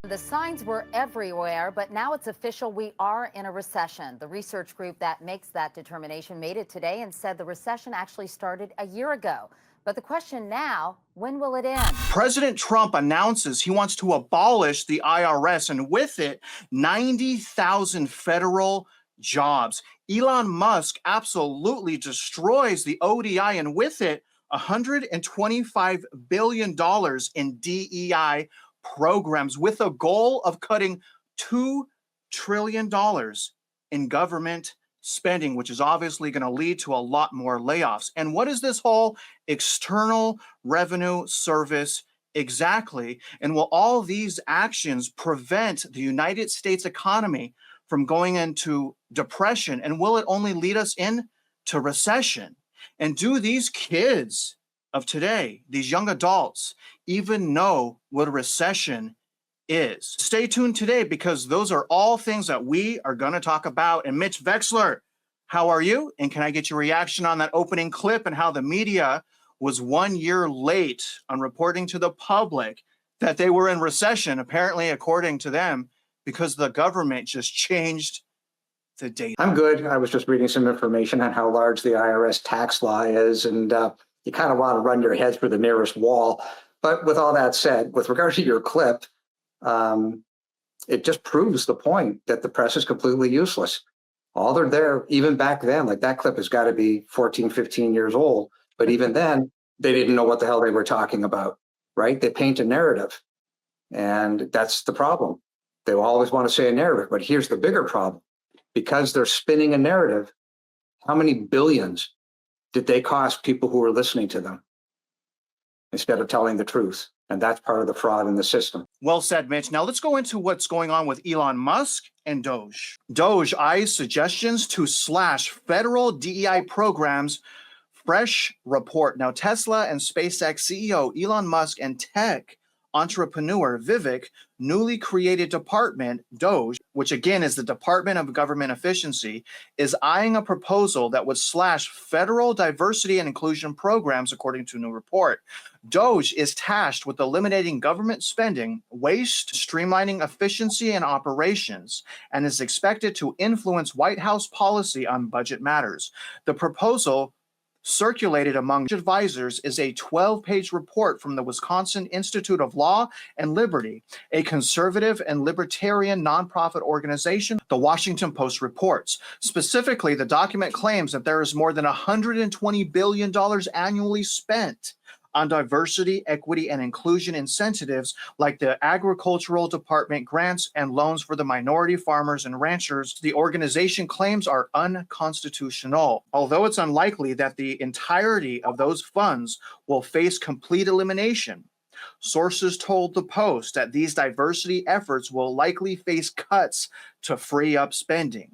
The signs were everywhere, but now it's official. We are in a recession. The research group that makes that determination made it today and said the recession actually started a year ago. But the question now, when will it end? President Trump announces he wants to abolish the IRS, and with it, 90,000 federal jobs. Elon Musk absolutely destroys the ODI, and with it, $125 billion in DEI programs, with a goal of cutting $2 trillion in government spending, which is obviously going to lead to a lot more layoffs. And what is this whole external revenue service exactly? And will all these actions prevent the United States economy from going into depression? And will it only lead us into recession? And do these kids of today, these young adults, even know what a recession is? Stay tuned today, because those are all things that we are going to talk about. And Mitch Vexler, how are you? And can I get your reaction on that opening clip and how the media was 1 year late on reporting to the public that they were in recession, apparently according to them, because the government just changed the date? I'm good. I was just reading some information on how large the IRS tax law is, and you kind of want to run your head through the nearest wall. But with all that said, with regard to your clip, it just proves the point that the press is completely useless. All they're there, even back then, like that clip has got to be 14, 15 years old. But even then, they didn't know what the hell they were talking about, right? They paint a narrative, and that's the problem. They always want to say a narrative, but here's the bigger problem. Because they're spinning a narrative, how many billions did they cost people who were listening to them instead of telling the truth? And that's part of the fraud in the system. Well said, Mitch. Now let's go into what's going on with Elon Musk and DOGE. DOGE eyes suggestions to slash federal DEI programs. Fresh report. Now, Tesla and SpaceX CEO Elon Musk and tech entrepreneur Vivek newly created department, DOGE, which again is the Department of Government Efficiency, is eyeing a proposal that would slash federal diversity and inclusion programs, according to a new report. DOGE is tasked with eliminating government spending, waste, streamlining efficiency and operations, and is expected to influence White House policy on budget matters. The proposal, circulated among advisors, is a 12-page report from the Wisconsin Institute of Law and Liberty, a conservative and libertarian nonprofit organization, the Washington Post reports. Specifically, the document claims that there is more than $120 billion annually spent on diversity, equity, and inclusion incentives like the Agricultural Department grants and loans for the minority farmers and ranchers the organization claims are unconstitutional, although it's unlikely that the entirety of those funds will face complete elimination. Sources told the Post that these diversity efforts will likely face cuts to free up spending.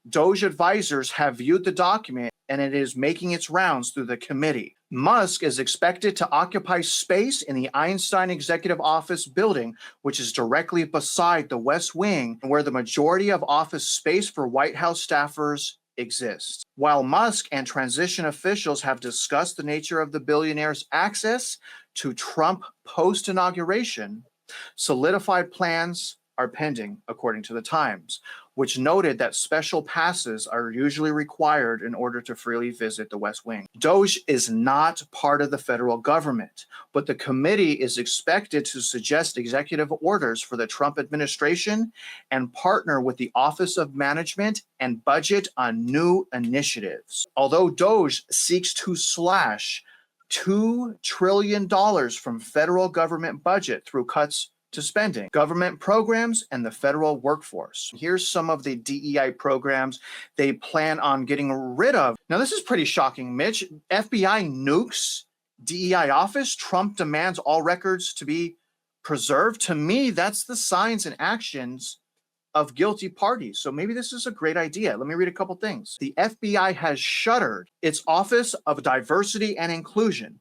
DOGE advisors have viewed the document, and it is making its rounds through the committee. Musk is expected to occupy space in the Einstein Executive Office building, which is directly beside the West Wing, where the majority of office space for White House staffers exists. While Musk and transition officials have discussed the nature of the billionaire's access to Trump post-inauguration, solidified plans are pending, according to the Times, which noted that special passes are usually required in order to freely visit the West Wing. DOGE is not part of the federal government, but the committee is expected to suggest executive orders for the Trump administration and partner with the Office of Management and Budget on new initiatives. Although DOGE seeks to slash $2 trillion from federal government budget through cuts to spending, government programs, and the federal workforce. Here's some of the DEI programs they plan on getting rid of. Now, this is pretty shocking, Mitch. FBI Nukes DEI office. Trump demands all records to be preserved. To me, that's the signs and actions of guilty parties. So maybe this is a great idea. Let me read a couple things. The FBI has shuttered its Office of Diversity and Inclusion.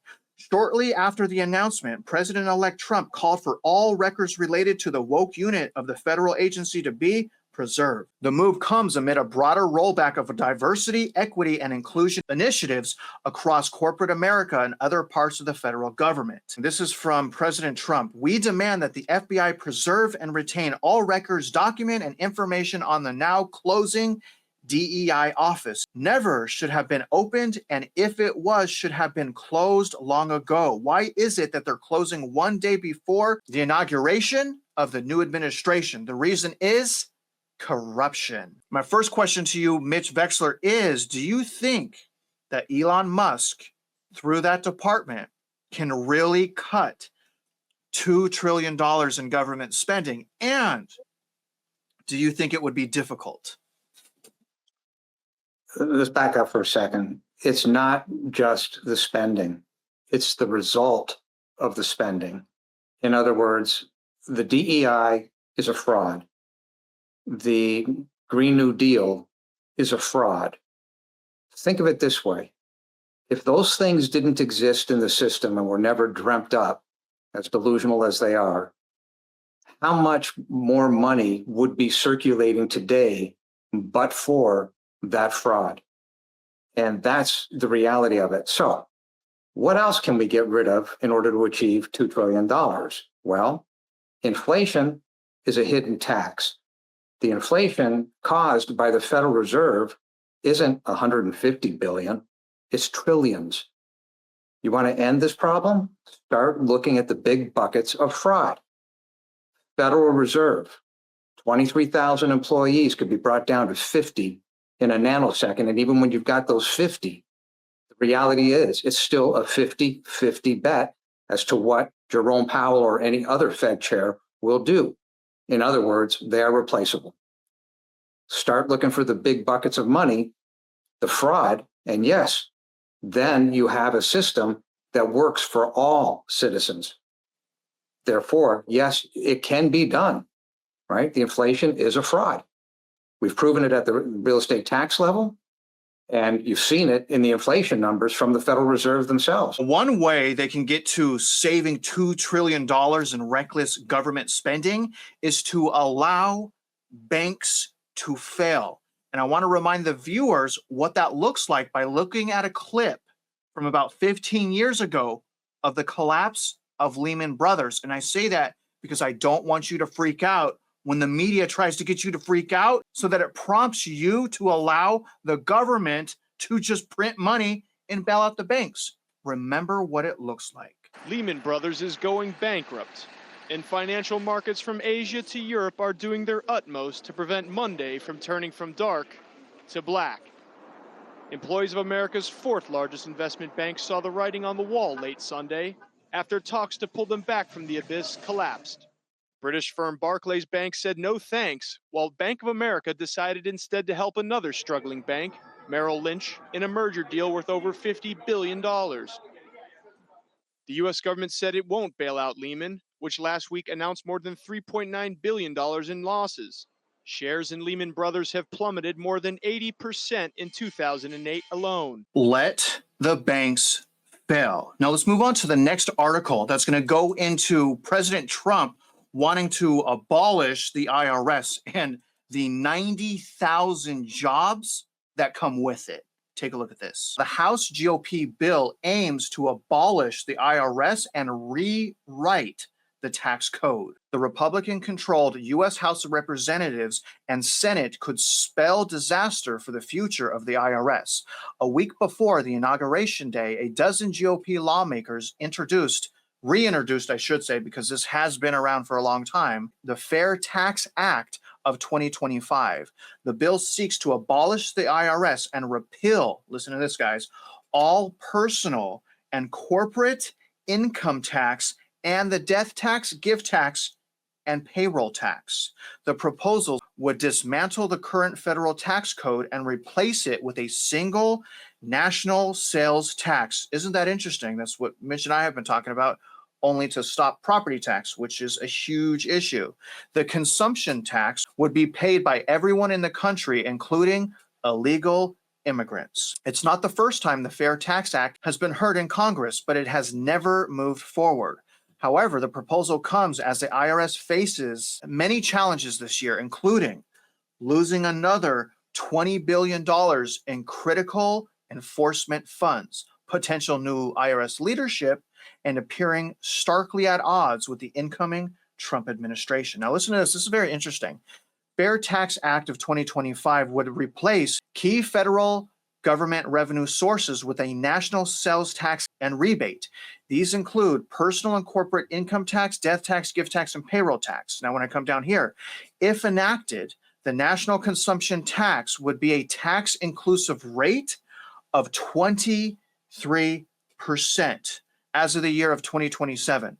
Shortly after the announcement, President-elect Trump called for all records related to the woke unit of the federal agency to be preserve. The move comes amid a broader rollback of diversity, equity, and inclusion initiatives across corporate America and other parts of the federal government. This is from President Trump. We demand that the FBI preserve and retain all records, document, and information on the now closing DEI office. Never should have been opened, and if it was, should have been closed long ago. Why is it that they're closing one day before the inauguration of the new administration? The reason is corruption. My first question to you, Mitch Vexler, is do you think that Elon Musk, through that department, can really cut $2 trillion in government spending? And do you think it would be difficult? Let's back up for a second. It's not just the spending, it's the result of the spending. In other words, the DEI is a fraud. The Green New Deal is a fraud. Think of it this way. If those things didn't exist in the system and were never dreamt up, as delusional as they are, how much more money would be circulating today but for that fraud? And that's the reality of it. So what else can we get rid of in order to achieve $2 trillion? Well, inflation is a hidden tax. The inflation caused by the Federal Reserve isn't 150 billion, it's trillions. You want to end this problem? Start looking at the big buckets of fraud. Federal Reserve, 23,000 employees could be brought down to 50 in a nanosecond. And even when you've got those 50, the reality is it's still a 50-50 bet as to what Jerome Powell or any other Fed chair will do. In other words, they are replaceable. Start looking for the big buckets of money, the fraud, and yes, then you have a system that works for all citizens. Therefore, yes, it can be done, right? The inflation is a fraud. We've proven it at the real estate tax level, and you've seen it in the inflation numbers from the Federal Reserve themselves. One way they can get to saving $2 trillion in reckless government spending is to allow banks to fail. And I want to remind the viewers what that looks like by looking at a clip from about 15 years ago of the collapse of Leman Brothers. And I say that because I don't want you to freak out when the media tries to get you to freak out, so that it prompts you to allow the government to just print money and bail out the banks. Remember what it looks like. Leman Brothers is going bankrupt, and financial markets from Asia to Europe are doing their utmost to prevent Monday from turning from dark to black. Employees of America's fourth largest investment bank saw the writing on the wall late Sunday after talks to pull them back from the abyss collapsed. British firm Barclays Bank said no thanks, while Bank of America decided instead to help another struggling bank, Merrill Lynch, in a merger deal worth over $50 billion. The U.S. government said it won't bail out Lehman, which last week announced more than $3.9 billion in losses. Shares in Leman Brothers have plummeted more than 80% in 2008 alone. Let the banks fail. Now let's move on to the next article that's going to go into President Trump wanting to abolish the IRS and the 90,000 jobs that come with it. Take a look at this. The House GOP bill aims to abolish the IRS and rewrite the tax code. The Republican-controlled U.S. House of Representatives and Senate could spell disaster for the future of the IRS. A week before the inauguration day, a dozen GOP lawmakers reintroduced, I should say, because this has been around for a long time, the Fair Tax Act of 2025. The bill seeks to abolish the IRS and repeal, listen to this, guys, all personal and corporate income tax and the death tax, gift tax, and payroll tax. The proposal would dismantle the current federal tax code and replace it with a single national sales tax. Isn't that interesting? That's what Mitch and I have been talking about, only to stop property tax, which is a huge issue. The consumption tax would be paid by everyone in the country, including illegal immigrants. It's not the first time the Fair Tax Act has been heard in Congress, but it has never moved forward. However, the proposal comes as the IRS faces many challenges this year, including losing another $20 billion in critical enforcement funds, potential new IRS leadership, and appearing starkly at odds with the incoming Trump administration. Now, listen to this. This is very interesting. Fair Tax Act of 2025 would replace key federal government revenue sources with a national sales tax and rebate. These include personal and corporate income tax, death tax, gift tax, and payroll tax. Now, when I come down here, if enacted, the national consumption tax would be a tax inclusive rate of 23% as of the year of 2027.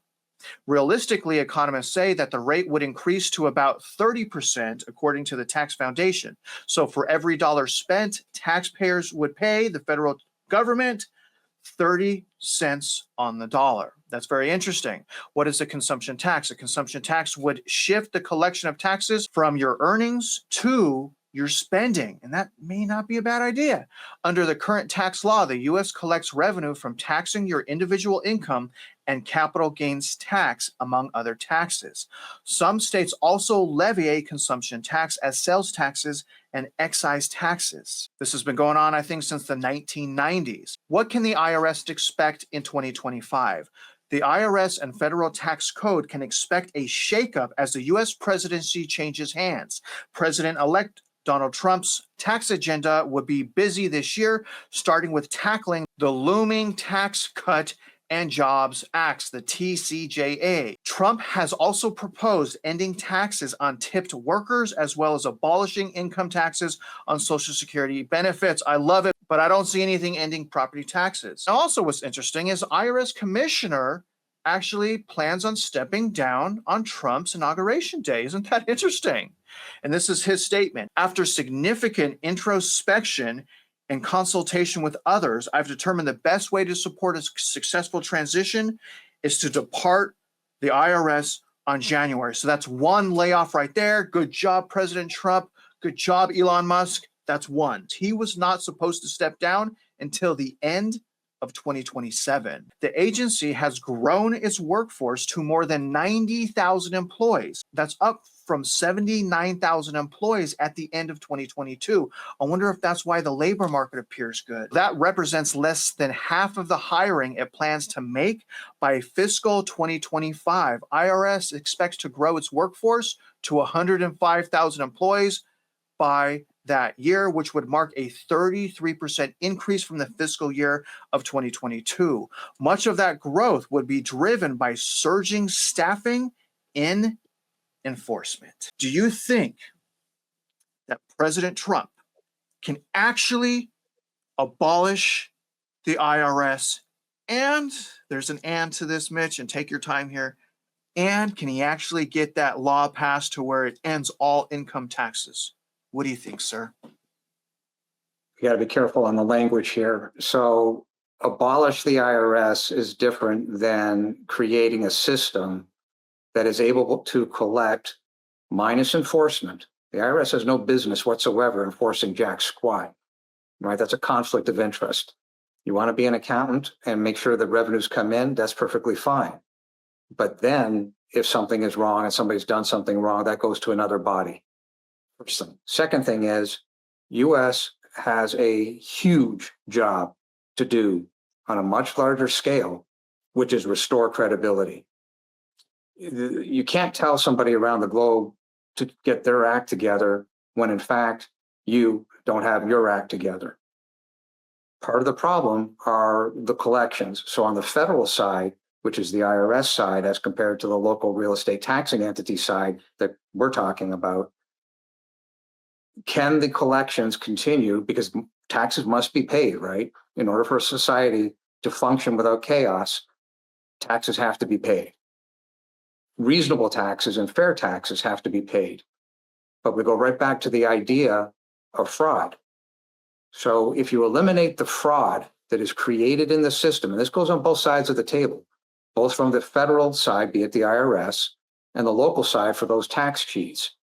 Realistically, economists say that the rate would increase to about 30% according to the Tax Foundation. So for every dollar spent, taxpayers would pay the federal government 30 cents on the dollar. That's very interesting. What is a consumption tax? A consumption tax would shift the collection of taxes from your earnings to your spending, and that may not be a bad idea. Under the current tax law, the U.S. collects revenue from taxing your individual income and capital gains tax, among other taxes. Some states also levy a consumption tax as sales taxes and excise taxes. This has been going on, I think, since the 1990s. What can the IRS expect in 2025? The IRS and federal tax code can expect a shakeup as the U.S. presidency changes hands. President-elect Donald Trump's tax agenda would be busy this year, starting with tackling the looming Tax Cut and Jobs Acts, the TCJA. Trump has also proposed ending taxes on tipped workers, as well as abolishing income taxes on Social Security benefits. I love it, but I don't see anything ending property taxes. Also, what's interesting is IRS Commissioner actually plans on stepping down on Trump's inauguration day. Isn't that interesting? And this is his statement. After significant introspection and consultation with others, I've determined the best way to support a successful transition is to depart the IRS on January. So that's one layoff right there. Good job, President Trump. Good job, Elon Musk. That's one. He was not supposed to step down until the end of 2027. The agency has grown its workforce to more than 90,000 employees. That's up from 79,000 employees at the end of 2022. I wonder if that's why the labor market appears good. That represents less than half of the hiring it plans to make by fiscal 2025. IRS expects to grow its workforce to 105,000 employees by that year, which would mark a 33% increase from the fiscal year of 2022. Much of that growth would be driven by surging staffing in enforcement. Do you think that President Trump can actually abolish the IRS? And there's an and to this, Mitch, and take your time here. And can he actually get that law passed to where it ends all income taxes? What do you think, sir? You got to be careful on the language here. So abolish the IRS is different than creating a system that is able to collect minus enforcement. The IRS has no business whatsoever enforcing jack squat, right? That's a conflict of interest. You want to be an accountant and make sure that revenues come in, that's perfectly fine. But then if something is wrong and somebody's done something wrong, that goes to another body. First thing. Second thing is, U.S. has a huge job to do on a much larger scale, which is restore credibility. You can't tell somebody around the globe to get their act together when in fact you don't have your act together. Part of the problem are the collections. So on the federal side, which is the IRS side as compared to the local real estate taxing entity side that we're talking about, can the collections continue? Because taxes must be paid, right? In order for a society to function without chaos, taxes have to be paid. Reasonable taxes and fair taxes have to be paid. But we go right back to the idea of fraud. So if you eliminate the fraud that is created in the system, and this goes on both sides of the table, both from the federal side, be it the IRS, and the local side for those tax cheats,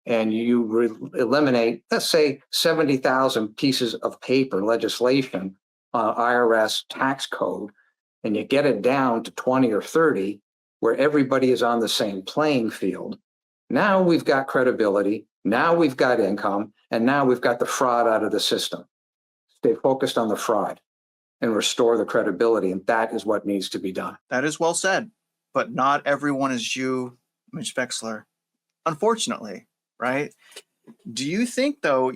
and you eliminate, let's say, 70,000 pieces of paper legislation on IRS tax code, and you get it down to 20 or 30, where everybody is on the same playing field, Now we've got credibility, now we've got income, and now we've got the fraud out of the system. Stay focused on the fraud and restore the credibility, and that is what needs to be done. That is well said, but not everyone is you, Mitch Vexler, unfortunately, right? Do you think, though,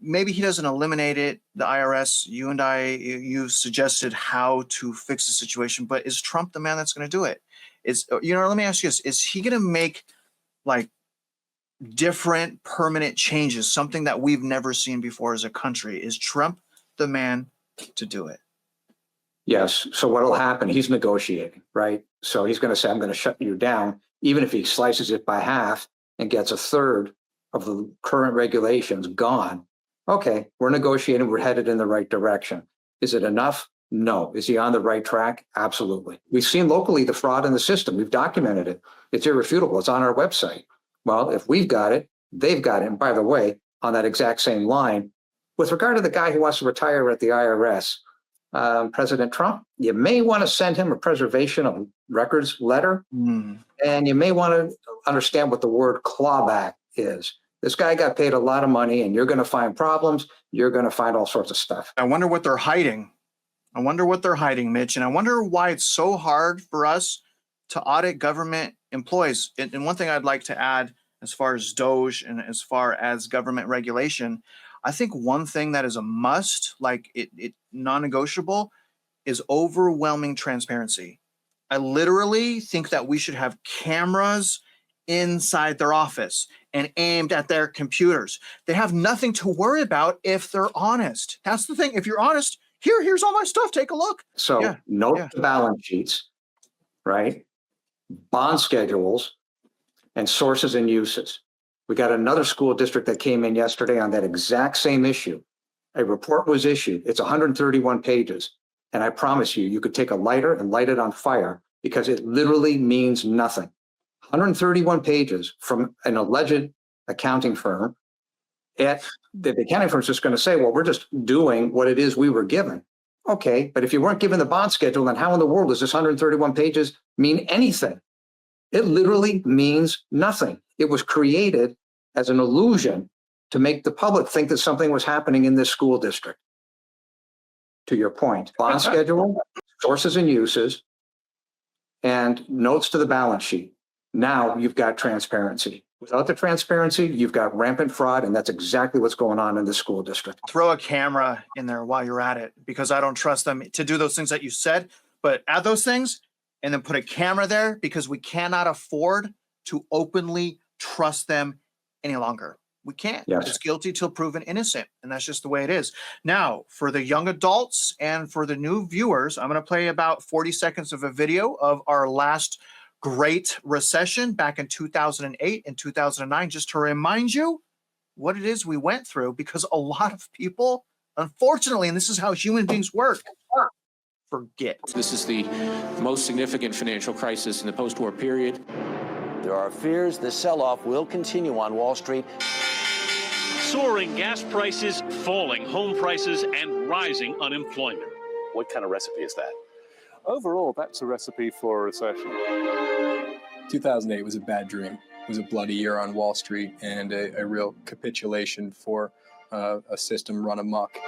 maybe he doesn't eliminate it, the IRS, you've suggested how to fix the situation, but is Trump the man that's going to do it? Let me ask you this, is he going to make like different permanent changes, something that we've never seen before as a country? Is Trump the man to do it? Yes. So what will happen? He's negotiating, right? So he's going to say, I'm going to shut you down, even if he slices it by half and gets a third of the current regulations gone. Okay, we're negotiating. We're headed in the right direction. Is it enough? No. Is he on the right track? Absolutely. We've seen locally the fraud in the system. We've documented it. It's irrefutable. It's on our website. Well, if we've got it, they've got it. And by the way, on that exact same line, with regard to the guy who wants to retire at the IRS, President Trump, you may want to send him a preservation of records letter, and you may want to understand what the word clawback is. This guy got paid a lot of money, and you're going to find problems. You're going to find all sorts of stuff. I wonder what they're hiding. Mitch, and I wonder why it's so hard for us to audit government employees. And one thing I'd like to add, as far as DOGE and as far as government regulation, I think one thing that is a must, like it non-negotiable, is overwhelming transparency. I literally think that we should have cameras inside their office and aimed at their computers. They have nothing to worry about if they're honest. That's the thing. If you're honest, here's all my stuff. Take a look. So note the balance sheets, right? Bond schedules and sources and uses. We got another school district that came in yesterday on that exact same issue. A report was issued. It's 131 pages. And I promise you, you could take a lighter and light it on fire because it literally means nothing. 131 pages from an alleged accounting firm. The accounting firm is just going to say, well, we're just doing what it is we were given. Okay, but if you weren't given the bond schedule, then how in the world does this 131 pages mean anything? It literally means nothing. It was created as an illusion to make the public think that something was happening in this school district. To your point, bond schedule, sources and uses, and notes to the balance sheet. Now you've got transparency. Without the transparency, you've got rampant fraud, and that's exactly what's going on in the school district. Throw a camera in there while you're at it, because I don't trust them to do those things that you said, but add those things and then put a camera there, because we cannot afford to openly trust them any longer. We can't. Yes. It's guilty till proven innocent, and that's just the way it is. Now, for the young adults and for the new viewers, I'm going to play about 40 seconds of a video of our last great recession back in 2008 and 2009, just to remind you what it is we went through, because a lot of people, unfortunately, and this is how human beings work, forget. This is the most significant financial crisis in the post-war period. There are fears the sell-off will continue on Wall Street. Soaring gas prices, falling home prices, and rising unemployment. What kind of recipe is that? Overall, that's a recipe for a recession. 2008 was a bad dream. It was a bloody year on Wall Street and a real capitulation for a system run amok.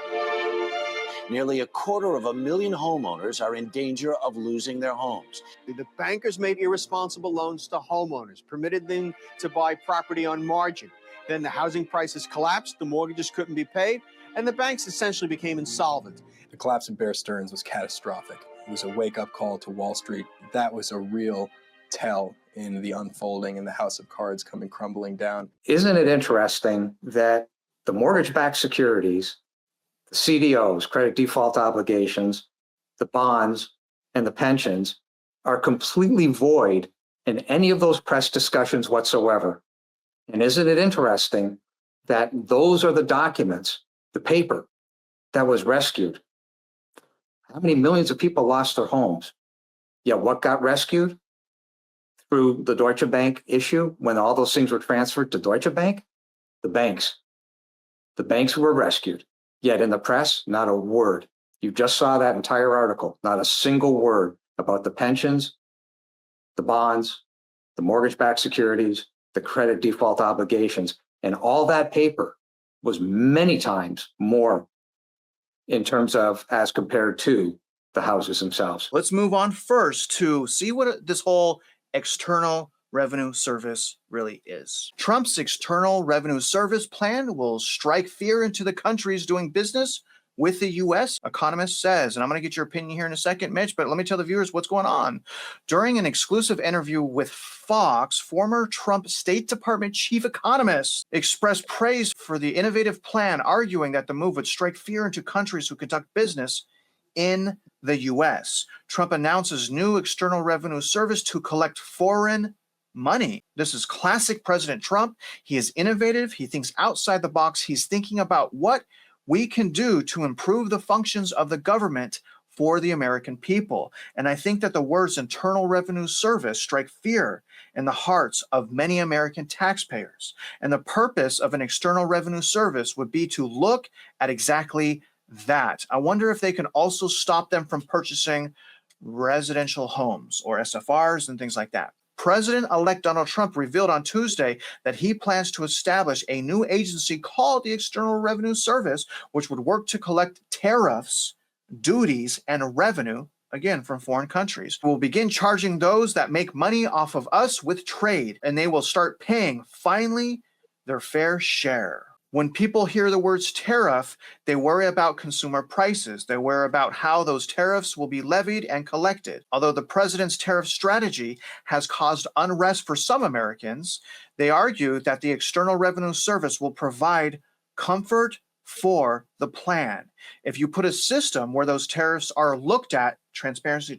Nearly 250,000 homeowners are in danger of losing their homes. The bankers made irresponsible loans to homeowners, permitted them to buy property on margin. Then the housing prices collapsed, the mortgages couldn't be paid, and the banks essentially became insolvent. The collapse of Bear Stearns was catastrophic. It was a wake-up call to Wall Street. That was a real tell in the unfolding and the house of cards coming crumbling down. Isn't it interesting that the mortgage-backed securities, the CDOs, credit default obligations, the bonds, and the pensions are completely void in any of those press discussions whatsoever? And isn't it interesting that those are the documents, the paper that was rescued? How many millions of people lost their homes? Yet what got rescued? Through the Deutsche Bank issue, when all those things were transferred to Deutsche Bank? The banks. The banks were rescued. Yet in the press, not a word. You just saw that entire article, not a single word about the pensions, the bonds, the mortgage-backed securities, the credit default obligations, and all that paper was many times more in terms of as compared to the houses themselves. Let's move on first to see what this whole external revenue service really is. Trump's external revenue service plan will strike fear into the countries doing business with the U.S., economist says. And I'm going to get your opinion here in a second, Mitch, but let me tell the viewers what's going on. During an exclusive interview with Fox, former Trump State Department chief economist expressed praise for the innovative plan, arguing that the move would strike fear into countries who conduct business in the U.S. Trump announces new external revenue service to collect foreign money. This is classic President Trump. He is innovative. He thinks outside the box. He's thinking about what we can do to improve the functions of the government for the American people. And I think that the words Internal Revenue Service strike fear in the hearts of many American taxpayers. And the purpose of an External Revenue Service would be to look at exactly that. I wonder if they can also stop them from purchasing residential homes or SFRs and things like that. President-elect Donald Trump revealed on Tuesday that he plans to establish a new agency called the External Revenue Service, which would work to collect tariffs, duties, and revenue, again, from foreign countries. We'll begin charging those that make money off of us with trade, and they will start paying, finally, their fair share. When people hear the words tariff, they worry about consumer prices. They worry about how those tariffs will be levied and collected. Although the president's tariff strategy has caused unrest for some Americans, they argue that the External Revenue Service will provide comfort for the plan. If you put a system where those tariffs are looked at, transparency,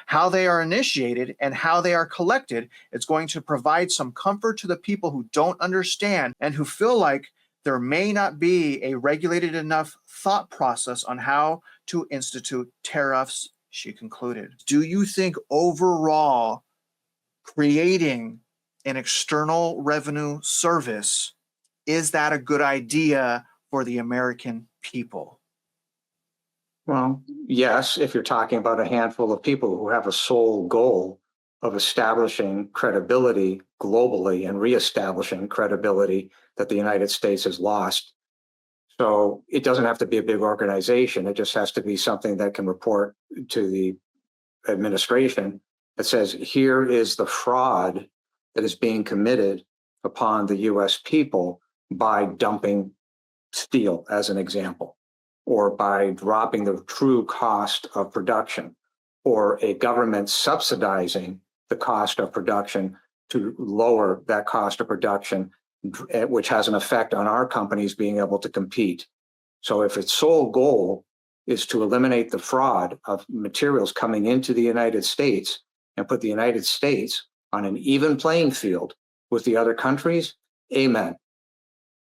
how they are initiated and how they are collected, it's going to provide some comfort to the people who don't understand and who feel like there may not be a regulated enough thought process on how to institute tariffs, she concluded. Do you think overall creating an external revenue service, is that a good idea for the American people? Well, yes, if you're talking about a handful of people who have a sole goal of establishing credibility globally and reestablishing credibility that the United States has lost. So it doesn't have to be a big organization. It just has to be something that can report to the administration that says, here is the fraud that is being committed upon the US people by dumping steel, as an example, or by dropping the true cost of production, or a government subsidizing the cost of production to lower that cost of production, which has an effect on our companies being able to compete. So if its sole goal is to eliminate the fraud of materials coming into the United States and put the United States on an even playing field with the other countries, amen.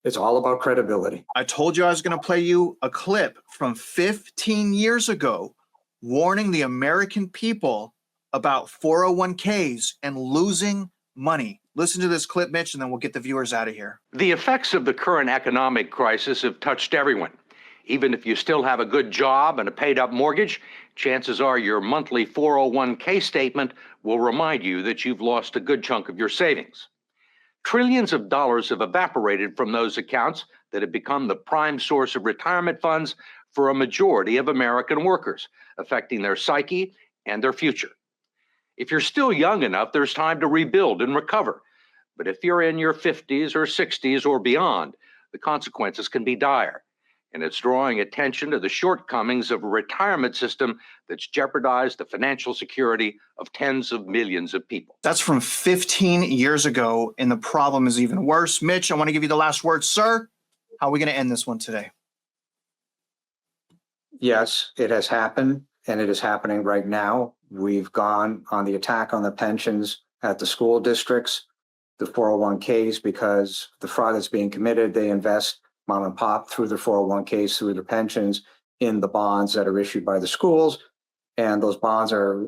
It's all about credibility. I told you I was going to play you a clip from 15 years ago warning the American people about 401ks and losing money. Listen to this clip, Mitch, and then we'll get the viewers out of here. The effects of the current economic crisis have touched everyone. Even if you still have a good job and a paid-up mortgage, chances are your monthly 401k statement will remind you that you've lost a good chunk of your savings. Trillions of dollars have evaporated from those accounts that have become the prime source of retirement funds for a majority of American workers, affecting their psyche and their future. If you're still young enough, there's time to rebuild and recover. But if you're in your 50s or 60s or beyond, the consequences can be dire. And it's drawing attention to the shortcomings of a retirement system that's jeopardized the financial security of tens of millions of people. That's from 15 years ago, and the problem is even worse. Mitch, I want to give you the last word, sir. How are we going to end this one today? Yes, it has happened, and it is happening right now. We've gone on the attack on the pensions at the school districts, the 401ks, because the fraud that's being committed, they invest mom and pop through their 401ks, through their pensions, in the bonds that are issued by the schools. And those bonds are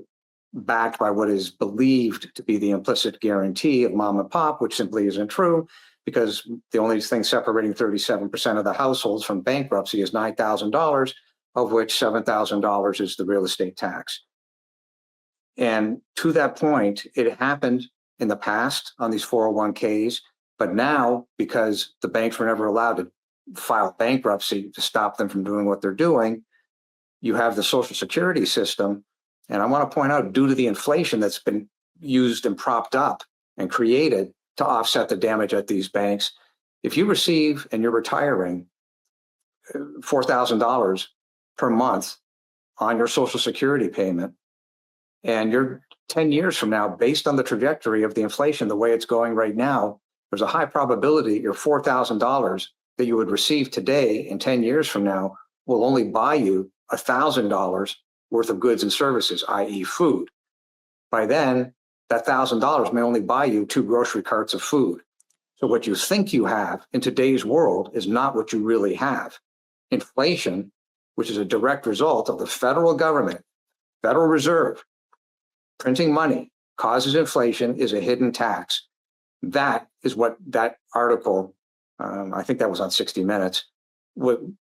backed by what is believed to be the implicit guarantee of mom and pop, which simply isn't true, because the only thing separating 37% of the households from bankruptcy is $9,000, of which $7,000 is the real estate tax. And to that point, it happened in the past on these 401ks, but now because the banks were never allowed to file bankruptcy to stop them from doing what they're doing, you have the Social Security system. And I want to point out, due to the inflation that's been used and propped up and created to offset the damage at these banks, if you receive and you're retiring $4,000 per month on your Social Security payment, and you're 10 years from now, based on the trajectory of the inflation, the way it's going right now, there's a high probability your $4,000 that you would receive today in 10 years from now will only buy you $1,000 worth of goods and services, i.e. food. By then, that $1,000 may only buy you 2 grocery carts of food. So what you think you have in today's world is not what you really have. Inflation, which is a direct result of the federal government, Federal Reserve, printing money, causes inflation, is a hidden tax. That is what that article, I think that was on 60 Minutes,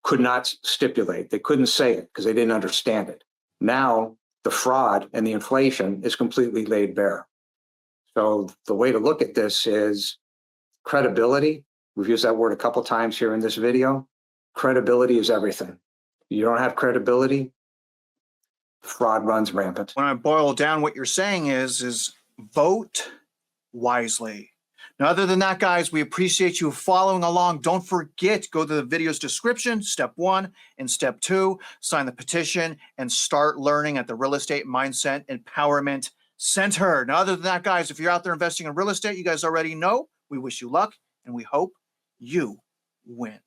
could not stipulate. They couldn't say it because they didn't understand it. Now, the fraud and the inflation is completely laid bare. So the way to look at this is credibility. We've used that word a couple times here in this video. Credibility is everything. You don't have credibility, fraud runs rampant. When I boil down what you're saying is vote wisely. Now, other than that, guys, we appreciate you following along. Don't forget, go to the video's description, step 1 and step 2, sign the petition and start learning at the Real Estate Mindset Empowerment Center. Now, other than that, guys, if you're out there investing in real estate, you guys already know, we wish you luck and we hope you win.